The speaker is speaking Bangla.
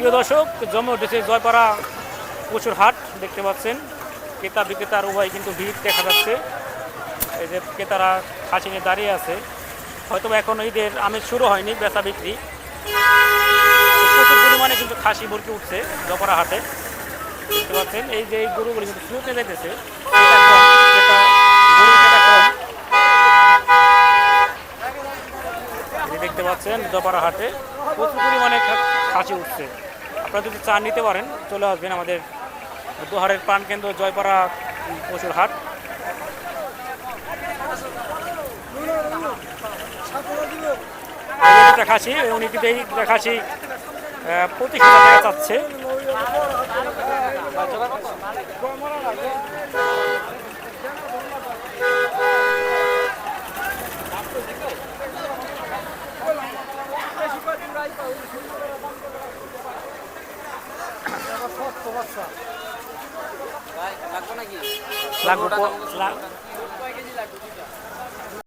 প্রিয় দর্শক, জমে উঠেছে জয়পাড়া পশুর হাট। দেখতে পাচ্ছেন ক্রেতা বিক্রেতার উভয় কিন্তু ভিড় দেখা যাচ্ছে। এই যে ক্রেতারা খাসি নিয়ে দাঁড়িয়ে আছে, হয়তো এখন ঈদের আমেজ শুরু হয়নি, বেচা বিক্রি প্রচুর পরিমাণে কিন্তু খাসি মুরগি উঠছে জয়পাড়া হাটে। দেখতে পাচ্ছেন এই যে এই গরুগুলি কিন্তু শুরুতে যাইতেছে, দেখতে পাচ্ছেন জয়পাড়া হাটে প্রচুর পরিমাণে খাসি উঠছে। আপনারা যদি চা নিতে পারেন চলে আসবেন আমাদের দোহারের প্রাণকেন্দ্র জয়পাড়া পশুর হাট। খাসি উনি কিন্তু এই খাসি 25,000 টাকা চাচ্ছে।